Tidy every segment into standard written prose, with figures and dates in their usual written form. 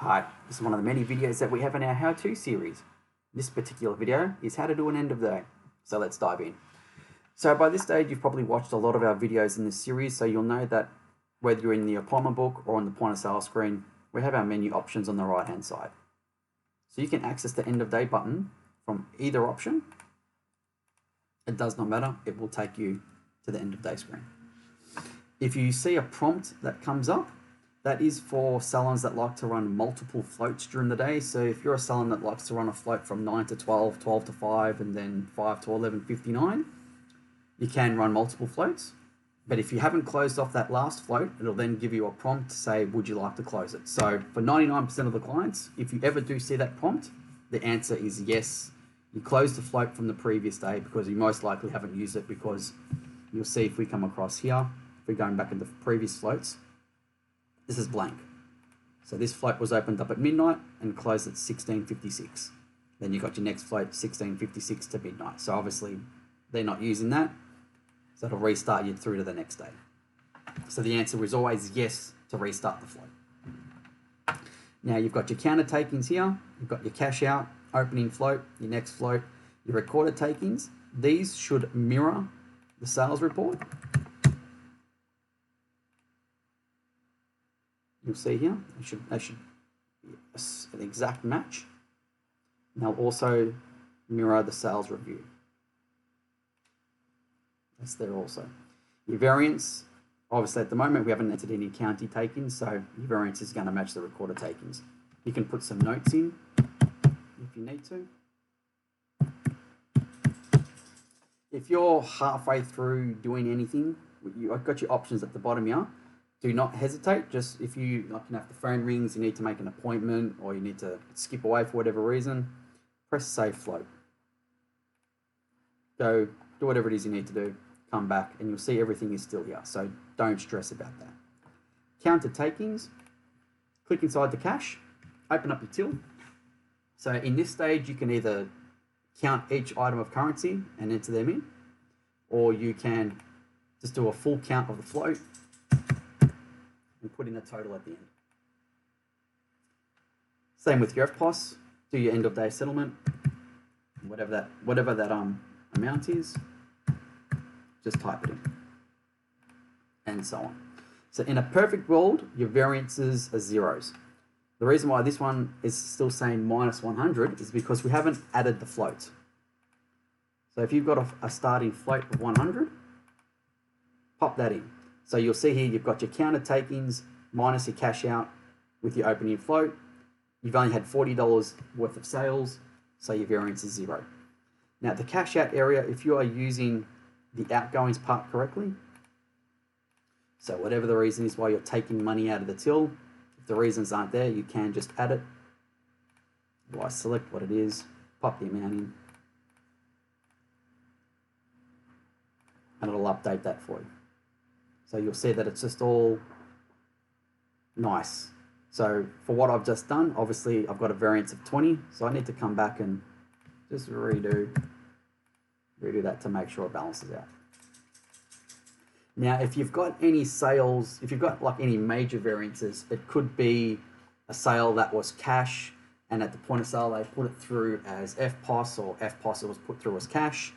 Hi, this is one of the many videos that we have in our how-to series. This particular video is how to do an end of day. So let's dive in. So by this stage, you've probably watched a lot of our videos in this series, so you'll know that whether you're in the appointment book or on the point of sale screen, we have our menu options on the right-hand side. So you can access the end of day button from either option. It does not matter, it will take you to the end of day screen. If you see a prompt that comes up, that is for salons that like to run multiple floats during the day. So if you're a salon that likes to run a float from 9 to 12, 12 to 5, and then 5 to 11:59, you can run multiple floats. But if you haven't closed off that last float, it'll then give you a prompt to say, would you like to close it? So for 99% of the clients, if you ever do see that prompt, the answer is yes. You close the float from the previous day because you most likely haven't used it, because you'll see if we come across here, if we're going back into previous floats, this is blank. So this float was opened up at midnight and closed at 16:56. Then you got your next float 16:56 to midnight. So obviously they're not using that. So it'll restart you through to the next day. So the answer is always yes to restart the float. Now you've got your counter takings here. You've got your cash out, opening float, your next float, your recorded takings. These should mirror the sales report. You'll see here, they should be an exact match. And they'll also mirror the sales review. That's there also. Your variance, obviously at the moment we haven't entered any county takings, so your variance is going to match the recorded takings. You can put some notes in if you need to. If you're halfway through doing anything, I've got your options at the bottom here. Do not hesitate. Just if you if the phone rings, you need to make an appointment, or you need to skip away for whatever reason, press save float. Go do whatever it is you need to do, come back, and you'll see everything is still here. So don't stress about that. Counter takings, click inside the cash, open up your till. So in this stage, you can either count each item of currency and enter them in, or you can just do a full count of the float and put in a total at the end. Same with your FPOS, do your end of day settlement, whatever that amount is, just type it in, and so on. So in a perfect world, your variances are zeros. The reason why this one is still saying minus 100 is because we haven't added the float. So if you've got a starting float of 100, pop that in. So you'll see here you've got your counter takings minus your cash out with your opening float. You've only had $40 worth of sales, so your variance is zero. Now the cash out area, if you are using the outgoings part correctly, so whatever the reason is why you're taking money out of the till, if the reasons aren't there, you can just add it. Otherwise, select what it is, pop the amount in, and it'll update that for you. So you'll see that it's just all nice. So for what I've just done, obviously I've got a variance of 20, so I need to come back and just redo that to make sure it balances out. Now, if you've got any sales, if you've got like any major variances, it could be a sale that was cash, and at the point of sale they put it through as FPOS, or FPOS it was put through as cash.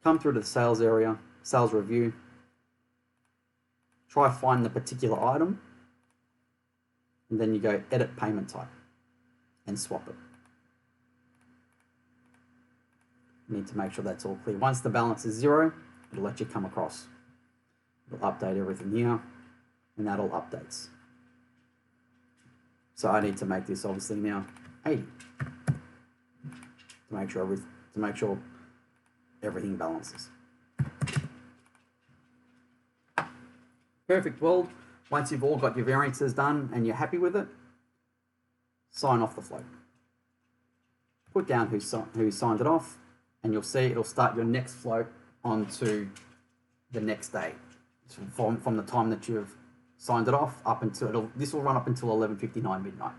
Come through to the sales area, sales review. Try find the particular item, and then you go edit payment type and swap it. You need to make sure that's all clear. Once the balance is zero, it'll let you come across. It'll update everything here, and that all updates. So I need to make this obviously now 80 to make sure everything balances. Perfect world. Once you've all got your variances done and you're happy with it, sign off the float. Put down who signed it off, and you'll see it'll start your next float onto the next day. So from the time that you've signed it off up until this will run up until 11:59 midnight.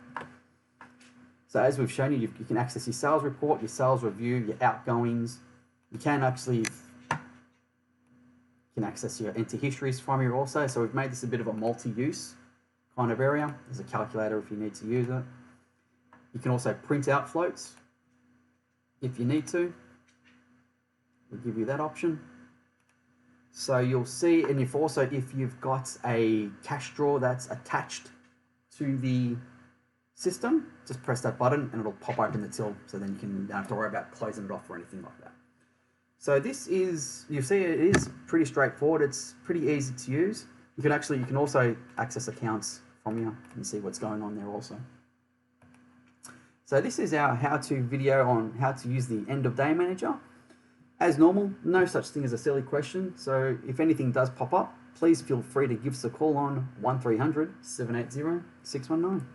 So as we've shown you, you can access your sales report, your sales review, your outgoings. You can actually access your enter histories from here also. So we've made this a bit of a multi-use kind of area. There's a calculator if you need to use it. You can also print out floats if you need to. We'll give you that option. So you'll see, and if you've got a cash drawer that's attached to the system, just press that button and it'll pop open the till, so then you don't have to worry about closing it off or anything like that. So this is, you see, it is pretty straightforward. It's pretty easy to use. You can also access accounts from here and see what's going on there also. So this is our how-to video on how to use the end of day manager. As normal, no such thing as a silly question. So if anything does pop up, please feel free to give us a call on 1300 780 619.